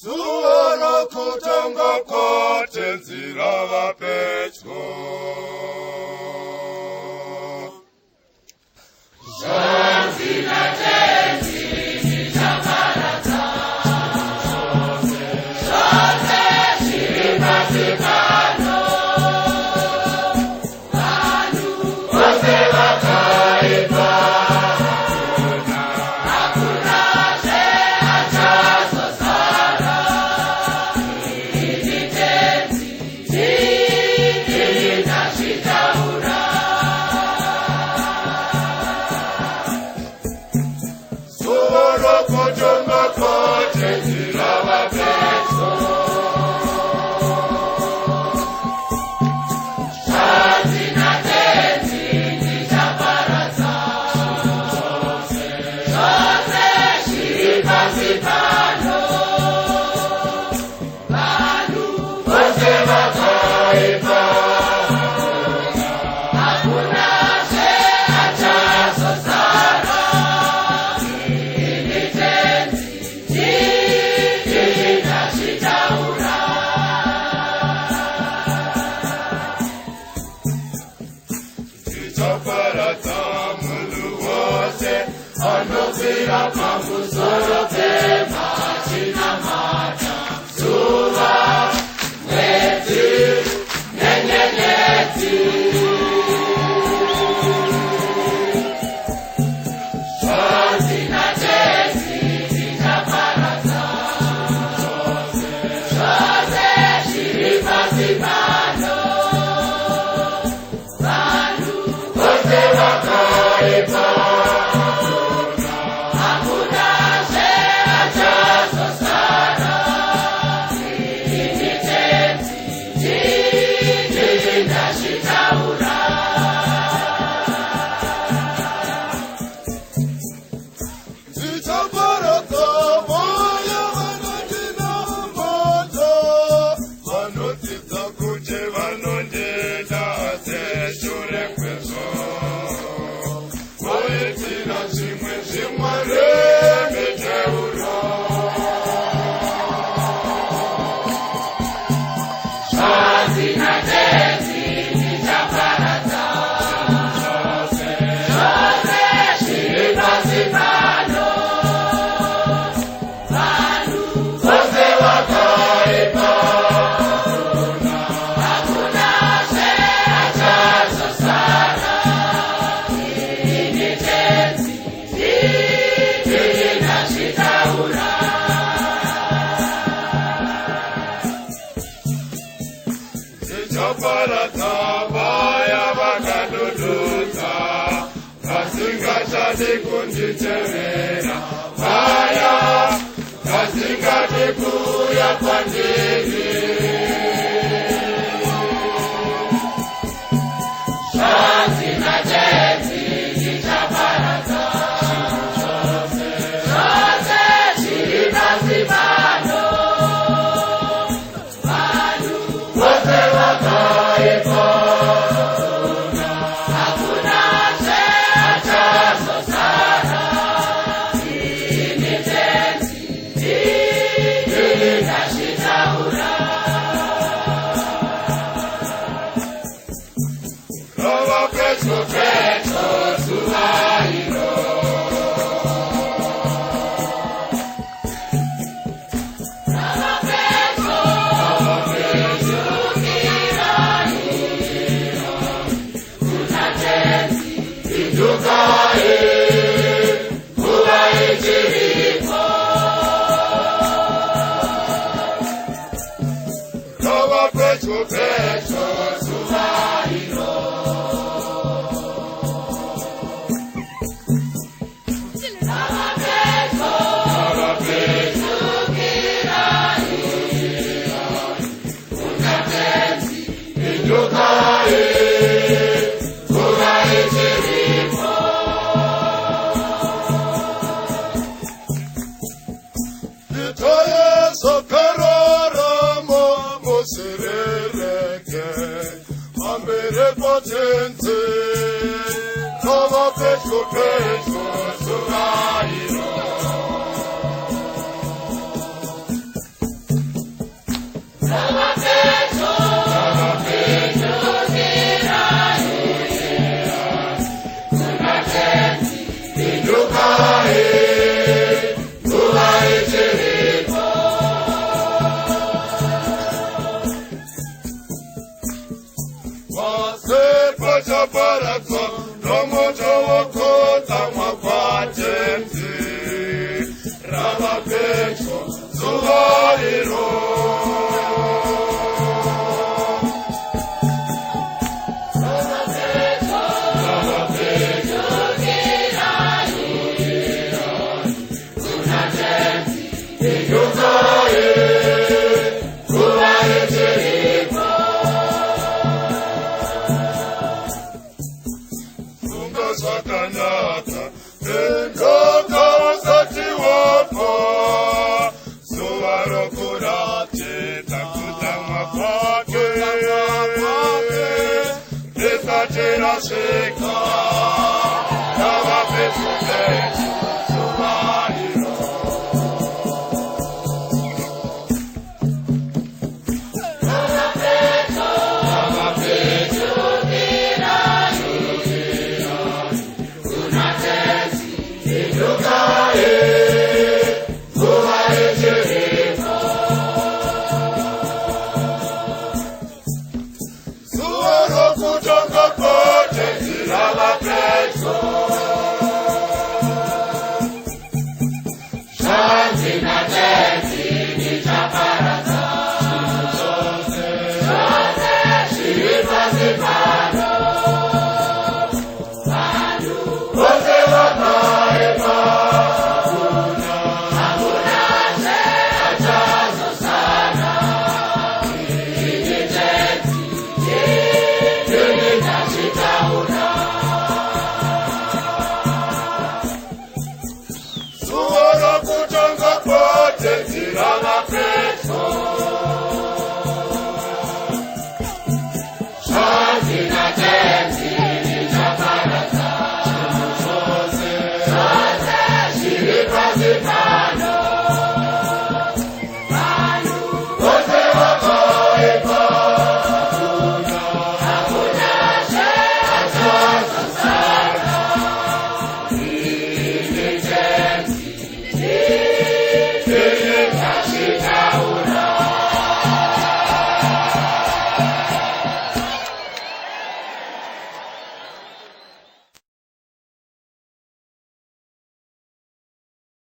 Suoro kutonga kote nzira vapetyo. Shonzi na tenzi ni chakarata. Shote shiripatikano. Vanu vose vakaipa. Hakuna achazo sana. Ini tenzi inashitaura. Suoro kutonga kote nzira vapetyo. Shonzi na tenzi ni chakarata. Shote shiripatikano. Vanu vose vakaipa. Hakuna achazo sana. Ini tenzi inashitaura. Tichaparata munhu wose anobvira pamusoro pema chinamata. Zuva, mwedzi, nyenyenyedzi. Shonzi na tenzi tichaparata. Shote shiripatikano. Vanhu vose vakaipa. Hakuna achazo sana. Ini tenzi inashitaura. Tichaparata vaya vanondinamata. Vanodzidza kuti vanondida seshure kwezvo. Voitira zvimwe zvimwari miteuro. Shonzi na tenzi tichaparata. Shote shiripatikano. Vanhu vose vakaipa. Hakuna achazo sana. Ini tenzi inashitaura. Tichaparata vaya vakadududza vasingachadi kunditevera. Vaya vasingadi kuuya kwandiri. Shonzi na tenzi tichaparata. Shote shiripatikano. Vanhu vose vakaipa. Hakuna achazo sana. Ini tenzi inashitaura. Rava petyo petyo zuva iro. Idukae, kuva ichiripo. Rava petyo petyo zuva iro. Rava petyo idukae, kuva ichiripo. Itoye sokararamo muserereke. Ambere potenze. Rava petyo petyo zuva iro. wasepa chaparadzwa nomoto wokotamwa kwatenzi rava pedyo zuva iro zvakanaka endoka usati wafa zuva rokuratidza kutsamwa kwake risati rasvika rava pedyo zuva iro zuva rokutonga kwake rava pedyo